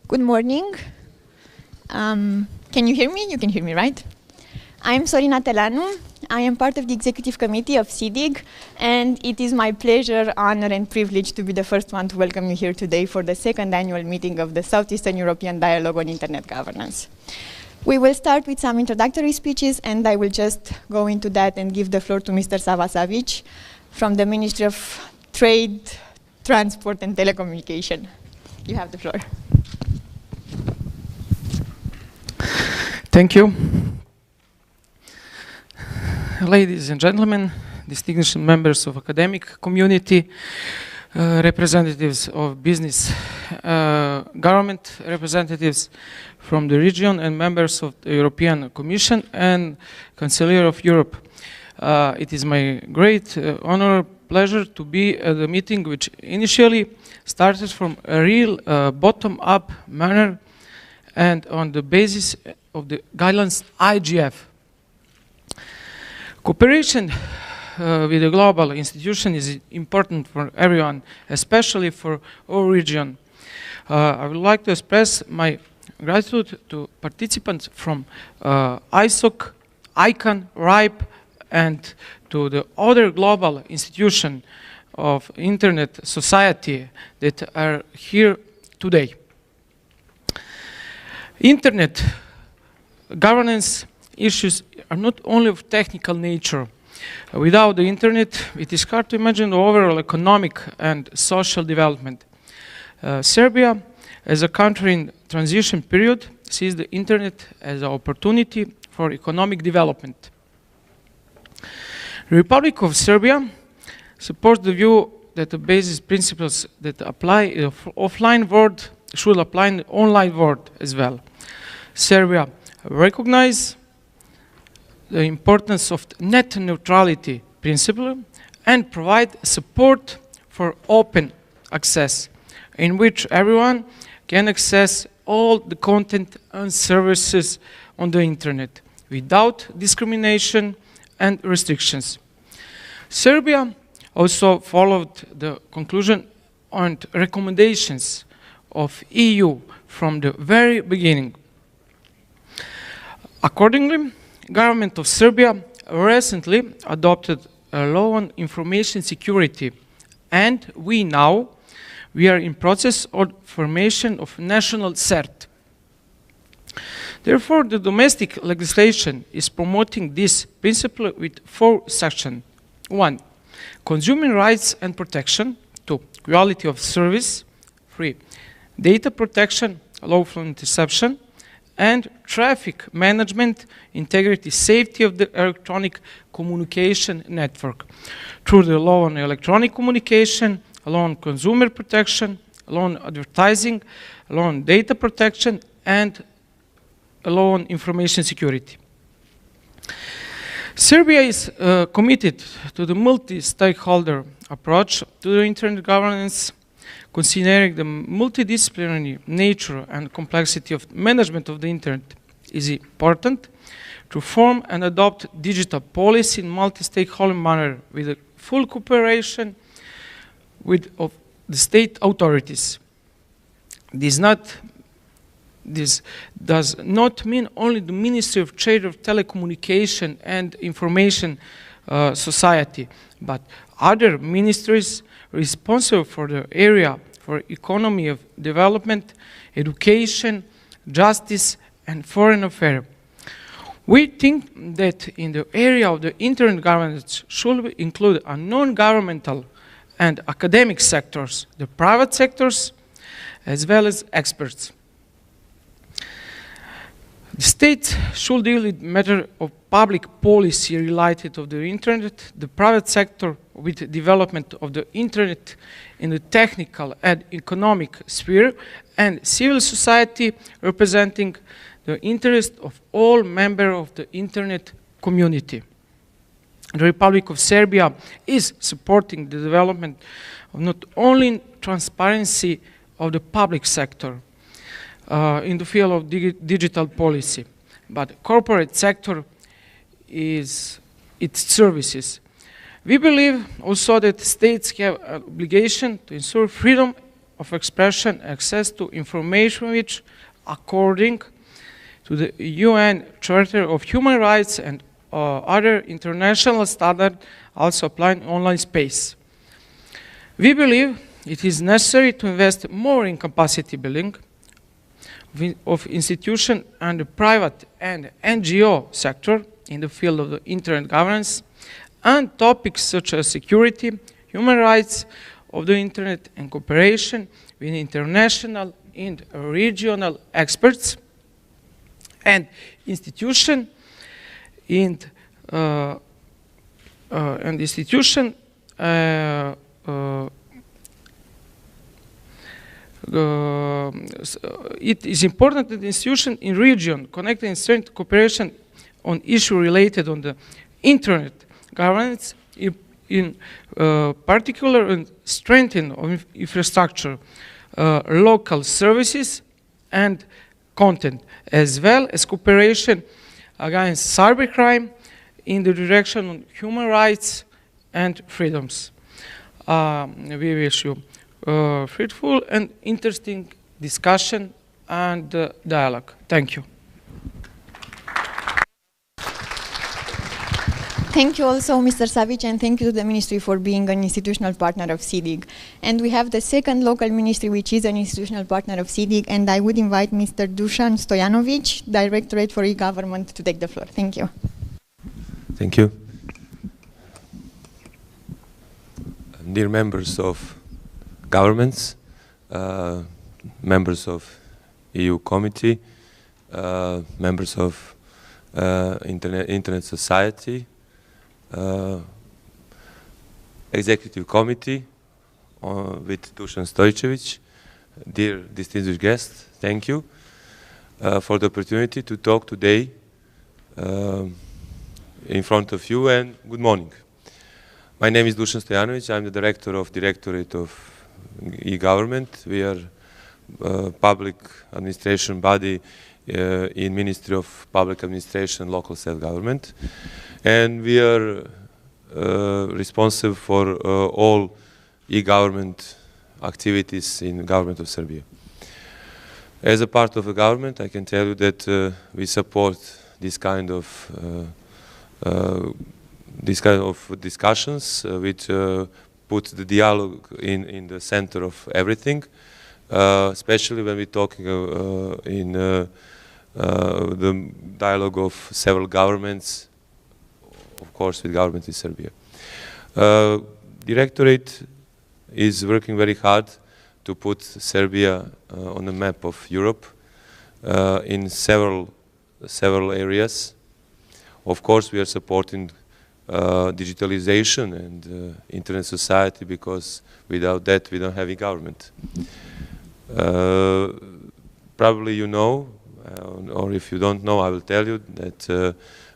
Good morning. Can you hear me? You can hear me, right? I'm Sorina Teleanu. I am part of the executive committee of SEEDIG, and it is my pleasure, honor, and privilege to be the first one to welcome you here today for the second annual meeting of the Southeastern European Dialogue on Internet Governance. We will start with some introductory speeches, and I will just go into that and give the floor to Mr. Savić from the Ministry of Trade, Transport, and Telecommunications. You have the floor. Thank you. Ladies and gentlemen, distinguished members of academic community, representatives of business, government representatives from the region, and members of the European Commission and Chancellor of Europe. It is my great honor, pleasure to be at the meeting which initially started from a real bottom-up manner and on the basis of the guidelines IGF. Cooperation with a global institution is important for everyone, especially for our region. I would like to express my gratitude to participants from ISOC, ICANN, RIPE, and to the other global institutions of Internet society that are here today. Internet governance issues are not only of technical nature. Without the Internet, it is hard to imagine the overall economic and social development. Serbia, as a country in transition period, sees the Internet as an opportunity for economic development. The Republic of Serbia supports the view that the basis principles that apply in the offline world should apply in the online world as well. Serbia recognizes the importance of net neutrality principle and provide support for open access, in which everyone can access all the content and services on the Internet without discrimination and restrictions. Serbia also followed the conclusion and recommendations of EU from the very beginning. Accordingly, government of Serbia recently adopted a law on information security, and we are in process of formation of national CERT. Therefore, the domestic legislation is promoting this principle with 4 sections. 1. Consumer rights and protection. 2. Quality of service. 3. Data protection, lawful interception, and traffic management, integrity, safety of the electronic communication network through the law on electronic communication, law on consumer protection, law on advertising, law on data protection, and a law on information security. Serbia is committed to the multi-stakeholder approach to the Internet governance, considering the multidisciplinary nature and complexity of management of the Internet. It is important to form and adopt digital policy in multi-stakeholder manner with a full cooperation with the state authorities. This does not mean only the Ministry of Trade, of Telecommunication and Information Society, but other ministries responsible for the area for economy of development, education, justice, and foreign affairs. We think that in the area of the Internet governance should include a non-governmental and academic sectors, the private sectors, as well as experts. The state should deal with matter of public policy related to the Internet, the private sector with development of the Internet in the technical and economic sphere, and civil society representing the interest of all members of the Internet community. The Republic of Serbia is supporting the development of not only transparency of the public sector, in the field of digital policy, but corporate sector is its services. We believe also that states have an obligation to ensure freedom of expression, access to information which, according to the UN Charter of Human Rights and other international standards, also apply in online space. We believe it is necessary to invest more in capacity building of institutions and the private and NGO sector in the field of the internet governance, and topics such as security, human rights of the internet, and cooperation with international and regional experts and institutions it is important that the institution in region connect and strengthen cooperation on issues related on the internet governance, in particular, and strengthen of infrastructure, local services and content, as well as cooperation against cybercrime in the direction of human rights and freedoms. We wish you fruitful and interesting discussion and dialogue. Thank you. Thank you also, Mr. Savić, and thank you to the Ministry for being an institutional partner of SEEDIG. And we have the second local ministry, which is an institutional partner of SEEDIG, and I would invite Mr. Dušan Stojičević, Directorate for eGovernment, to take the floor. Thank you. Thank you. Dear members of governments, members of EU committee, members of Internet Society, Executive Committee with Dušan Stojičević, dear distinguished guests, thank you for the opportunity to talk today in front of you, and good morning. My name is Dušan Stojanović. I'm the director of Directorate of eGovernment. We are a public administration body in Ministry of Public Administration and Local Self-Government. And we are responsible for all e-government activities in the government of Serbia. As a part of the government, I can tell you that we support this kind of discussions which put the dialogue in the center of everything, especially when we're talking in the dialogue of several governments, of course, with government in Serbia. Directorate is working very hard to put Serbia on the map of Europe in several areas. Of course, we are supporting digitalization and internet society, because without that we don't have a government. Probably you know, or if you don't know, I will tell you that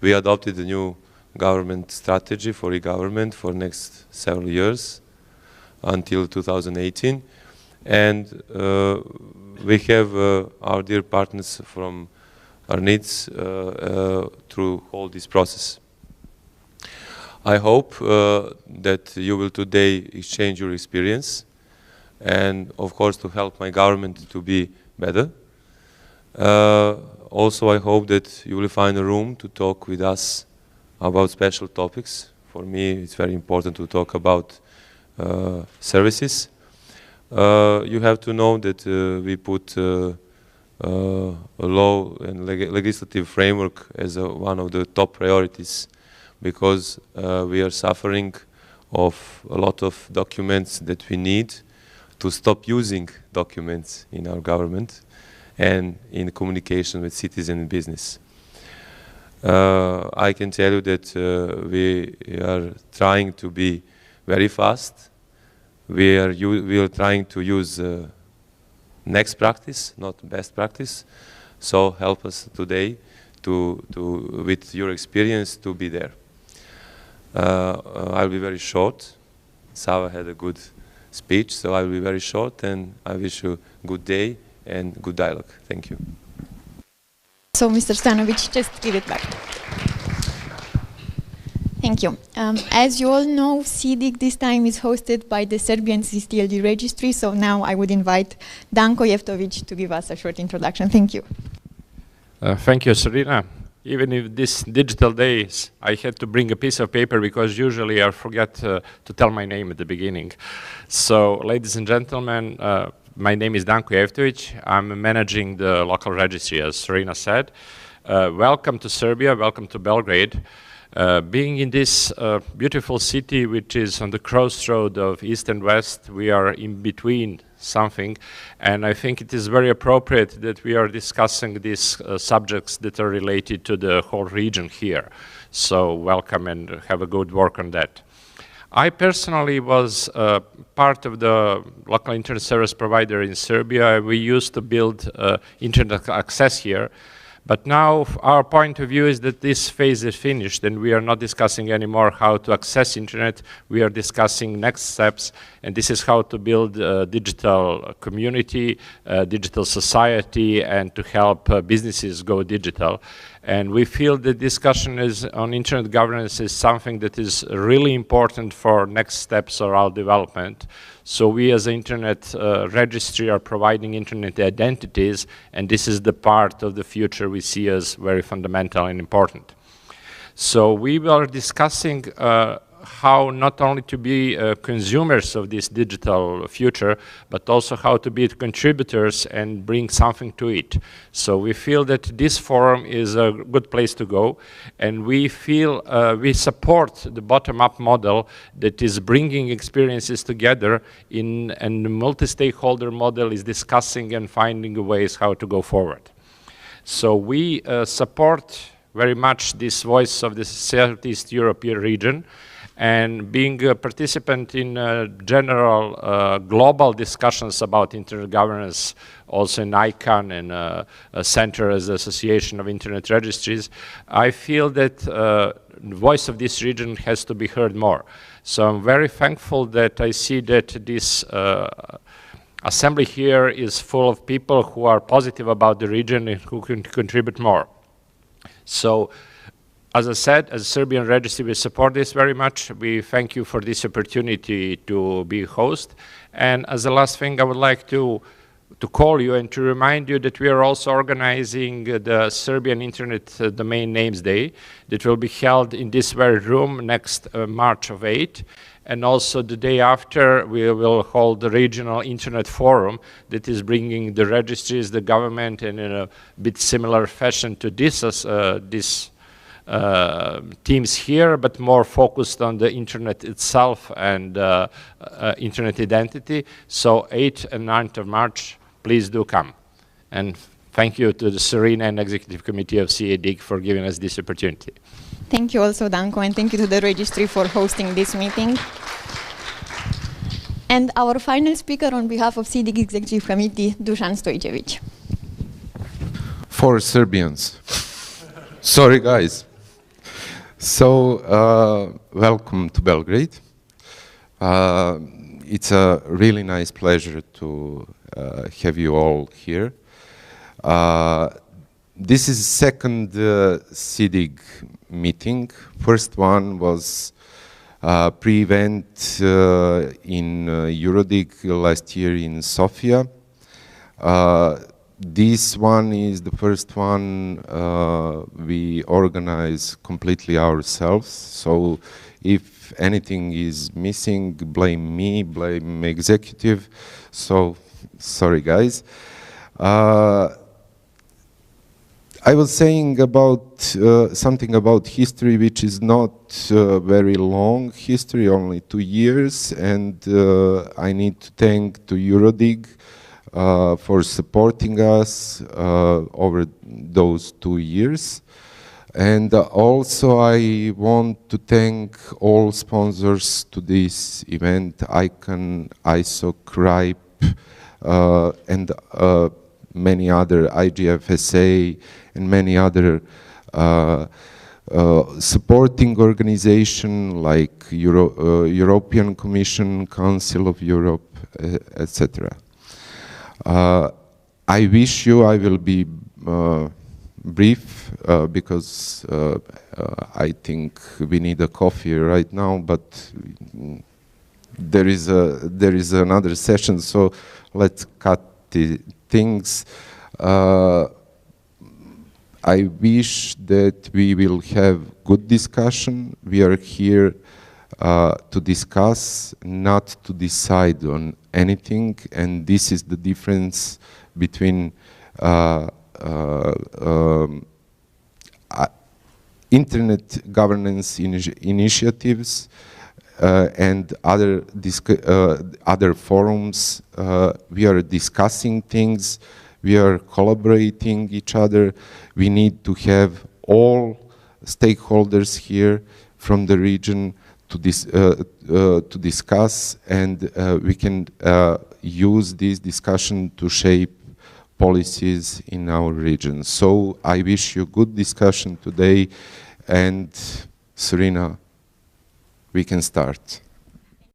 we adopted a new government strategy for e-government for next several years until 2018, and we have our dear partners from RNIDS through all this process. I hope that you will today exchange your experience, and of course to help my government to be better. Also, I hope that you will find a room to talk with us about special topics. For me, it's very important to talk about services. You have to know that we put a law and legislative framework as one of the top priorities, because we are suffering of a lot of documents that we need to stop using documents in our government and in communication with citizens and business. I can tell you that we are trying to be very fast. We are trying to use next practice, not best practice. So help us today with your experience to be there. I'll be very short. Sava had a good speech, so I'll be very short, and I wish you a good day and good dialogue. Thank you. So, Mr. Stojanović, just give it back. Thank you. As you all know, SEEDIG this time is hosted by the Serbian CSTLD Registry, so now I would invite Danko Jevtović to give us a short introduction. Thank you. Thank you, Sorina. Even if this digital days, I had to bring a piece of paper because usually I forget to tell my name at the beginning. So, ladies and gentlemen, my name is Danko Jevtović. I'm managing the local registry, as Sorina said. Welcome to Serbia, welcome to Belgrade. Being in this beautiful city, which is on the crossroad of East and West, we are in between something, and I think it is very appropriate that we are discussing these subjects that are related to the whole region here. So welcome and have a good work on that. I personally was part of the local internet service provider in Serbia. We used to build internet access here. But now our point of view is that this phase is finished and we are not discussing anymore how to access internet. We are discussing next steps, and this is how to build a digital community, digital society, and to help businesses go digital. And we feel the discussion on internet governance is something that is really important for next steps of our development. So we as an internet registry are providing internet identities, and this is the part of the future we see as very fundamental and important. So we were discussing how not only to be consumers of this digital future, but also how to be contributors and bring something to it. So we feel that this forum is a good place to go, and we feel we support the bottom-up model that is bringing experiences together and the multi-stakeholder model is discussing and finding ways how to go forward. So we support very much this voice of the Southeast European region, and being a participant in general global discussions about internet governance, also in ICANN and a center as the Association of Internet Registries, I feel that the voice of this region has to be heard more. So I'm very thankful that I see that this assembly here is full of people who are positive about the region and who can contribute more. So, as I said, as a Serbian registry, we support this very much. We thank you for this opportunity to be host. And as a last thing, I would like to call you and to remind you that we are also organizing the Serbian Internet Domain Names Day that will be held in this very room next March of 8. And also the day after, we will hold the regional internet forum that is bringing the registries, the government, and in a bit similar fashion to this teams here, but more focused on the internet itself and internet identity. So 8th and 9th of March, please do come. And thank you to the Sorina and Executive Committee of SEEDIG for giving us this opportunity. Thank you also, Danko, and thank you to the registry for hosting this meeting. And our final speaker on behalf of SEEDIG Executive Committee, Dušan Stojičević. For Serbians. Sorry, guys. So, welcome to Belgrade. It's a really nice pleasure to have you all here. This is the second SEEDIG meeting. First one was pre-event in Eurodig last year in Sofia. This one is the first one we organize completely ourselves. So if anything is missing, blame me, blame executive. So sorry, guys. I was saying about something about history, which is not very long history, only 2 years, and I need to thank to Eurodig for supporting us over those 2 years. And also I want to thank all sponsors to this event, ICANN, ISO, CRIPE, and many other, IGFSA, and many other supporting organization like European Commission, Council of Europe, etc. I wish you, I will be brief because I think we need a coffee right now, but there is another session, so let's cut the things. I wish that we will have good discussion. We are here to discuss, not to decide on anything, and this is the difference between internet governance initiatives and other forums. We are discussing things, we are collaborating each other. We need to have all stakeholders here from the region to discuss, and we can use this discussion to shape policies in our region. So I wish you good discussion today, and Sorina, we can start.